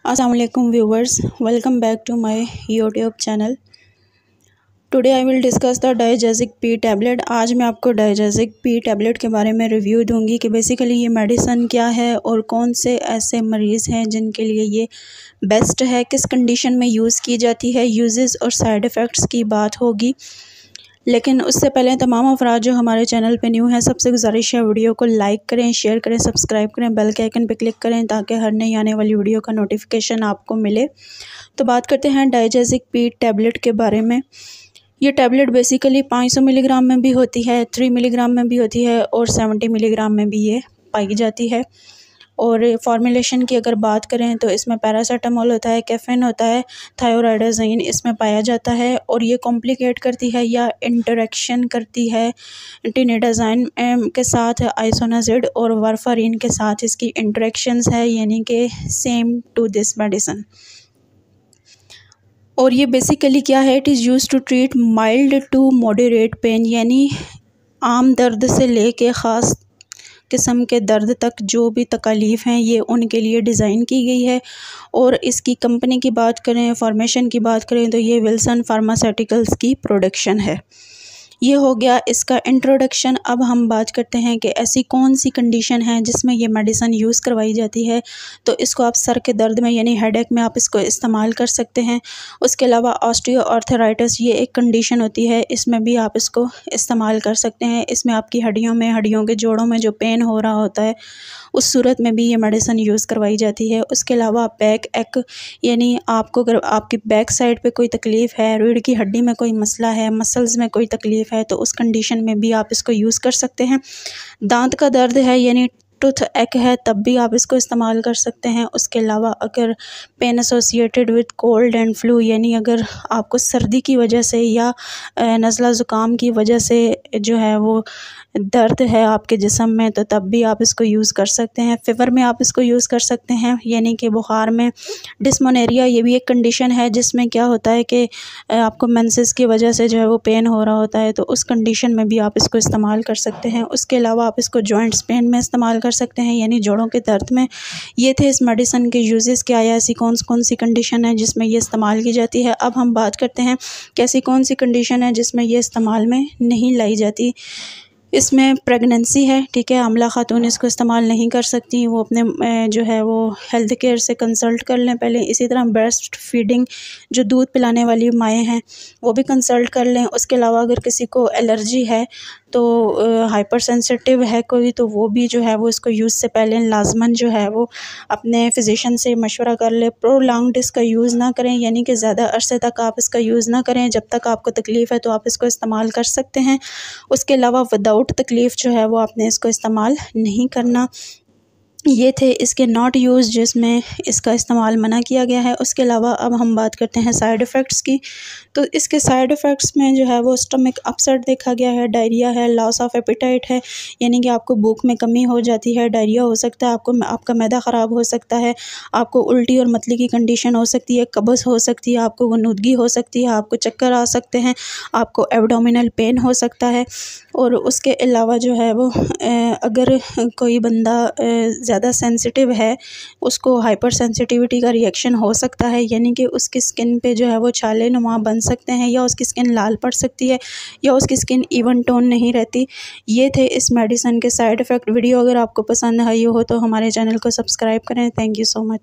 Assalamu alaikum viewers, welcome back to my YouTube channel. Today I will discuss the Diagezik P tablet. आज मैं आपको Diagezik P tablet के बारे में review दूंगी कि बेसिकली ये मेडिसन क्या है और कौन से ऐसे मरीज़ हैं जिनके लिए ये बेस्ट है, किस कंडीशन में यूज़ की जाती है, यूजेस और साइड इफ़ेक्ट्स की बात होगी। लेकिन उससे पहले तमाम अफराद जो हमारे चैनल पे न्यू हैं, सबसे गुजारिश है वीडियो को लाइक करें, शेयर करें, सब्सक्राइब करें, बेल के आइकन पे क्लिक करें ताकि हर नई आने वाली वीडियो का नोटिफिकेशन आपको मिले। तो बात करते हैं डाइजेजिक पी टैबलेट के बारे में। ये टैबलेट बेसिकली 500 मिलीग्राम में भी होती है, 3 मिलीग्राम में भी होती है और 70 मिलीग्राम में भी ये पाई जाती है। और फॉर्मुलेशन की अगर बात करें तो इसमें पैरासीटामोल होता है, कैफीन होता है, थायराइडोज़ाइन इसमें पाया जाता है। और ये कॉम्प्लिकेट करती है या इंटरेक्शन करती है टिनिडाज़ाइन के साथ, आइसोनाज़िड और वारफारिन के साथ इसकी इंटरेक्शंस है, यानी कि सेम टू दिस मेडिसिन। और ये बेसिकली क्या है, it is use to treat mild to moderate pain, यानी आम दर्द से लेके ख़ास किस्म के दर्द तक जो भी तकलीफ़ हैं ये उनके लिए डिज़ाइन की गई है। और इसकी कंपनी की बात करें, फॉर्मेशन की बात करें तो ये विल्सन फार्मास्यूटिकल्स की प्रोडक्शन है। ये हो गया इसका इंट्रोडक्शन। अब हम बात करते हैं कि ऐसी कौन सी कंडीशन है जिसमें ये मेडिसिन यूज़ करवाई जाती है। तो इसको आप सर के दर्द में यानी हेडेक में आप इसको इस्तेमाल कर सकते हैं। उसके अलावा ऑस्टियोआर्थराइटिस ये एक कंडीशन होती है, इसमें भी आप इसको इस्तेमाल कर सकते हैं। इसमें आपकी हड्डियों के जोड़ों में जो पेन हो रहा होता है उस सूरत में भी ये मेडिसिन यूज़ करवाई जाती है। उसके अलावा बैक एक, यानी आपको अगर आपकी बैक साइड पे कोई तकलीफ़ है, रीढ़ की हड्डी में कोई मसला है, मसल्स में कोई तकलीफ़ है, तो उस कंडीशन में भी आप इसको यूज़ कर सकते हैं। दांत का दर्द है यानी टूथ एक है, तब भी आप इसको इस्तेमाल कर सकते हैं। उसके अलावा अगर pen associated with cold and flu, यानी अगर आपको सर्दी की वजह से या नज़ला ज़ुकाम की वजह से जो है वो दर्द है आपके जिस्म में, तो तब भी आप इसको यूज़ कर सकते हैं। फ़ीवर में आप इसको यूज़ कर सकते हैं, यानी कि बुखार में। डिस्मेनोरिया ये भी एक कंडीशन है जिसमें क्या होता है कि आपको मेंसेस की वजह से जो है वो पेन हो रहा होता है, तो उस कंडीशन में भी आप इसको इस्तेमाल कर सकते हैं। उसके अलावा आप इसको जॉइंट्स पेन में इस्तेमाल कर सकते हैं, यानी जोड़ों के दर्द में। ये थे इस मेडिसिन के यूजेस, क्या है, ऐसी कौन कौन सी कंडीशन है जिसमें ये इस्तेमाल की जाती है। अब हम बात करते हैं कि ऐसी कौन सी कंडीशन है जिसमें ये इस्तेमाल में नहीं लाई जाती। इसमें प्रेगनेंसी है, ठीक है, आमला खातून इसको इस्तेमाल नहीं कर सकती, वो अपने जो है वो हेल्थ केयर से कंसल्ट कर लें पहले। इसी तरह ब्रेस्ट फीडिंग, जो दूध पिलाने वाली माएँ हैं, वो भी कंसल्ट कर लें। उसके अलावा अगर किसी को एलर्जी है, तो हाइपर सेंसिटिव है कोई, तो वो भी जो है वो इसको यूज़ से पहले लाजमन जो है वो अपने फिजिशियन से मशवरा कर ले। प्रोलॉन्ग्ड इसका यूज़ ना करें, यानी कि ज़्यादा अरसे तक आप इसका यूज़ ना करें। जब तक आपको तकलीफ़ है तो आप इसको इस्तेमाल कर सकते हैं। उसके अलावा विदाउट तकलीफ़ जो है वो आपने इसको इस्तेमाल नहीं करना। ये थे इसके नॉट यूज़ जिसमें इसका इस्तेमाल मना किया गया है। उसके अलावा अब हम बात करते हैं साइड इफ़ेक्ट्स की। तो इसके साइड इफ़ेक्ट्स में जो है वो स्टमक अपसेट देखा गया है, डायरिया है, लॉस ऑफ एपेटाइट है, यानी कि आपको भूख में कमी हो जाती है, डायरिया हो सकता है, आपका मैदा ख़राब हो सकता है, आपको उल्टी और मतली की कंडीशन हो सकती है, कब्ज़ हो सकती है, आपको गनुदगी हो सकती है, आपको चक्कर आ सकते हैं, आपको एब्डोमिनल पेन हो सकता है। और उसके अलावा जो है वो अगर कोई बंदा ज़्यादा सेंसिटिव है, उसको हाइपर सेंसिटिविटी का रिएक्शन हो सकता है, यानी कि उसकी स्किन पे जो है वो छाले नुमा बन सकते हैं, या उसकी स्किन लाल पड़ सकती है, या उसकी स्किन इवन टोन नहीं रहती। ये थे इस मेडिसिन के साइड इफ़ेक्ट। वीडियो अगर आपको पसंद आई हो तो हमारे चैनल को सब्सक्राइब करें। Thank you so much.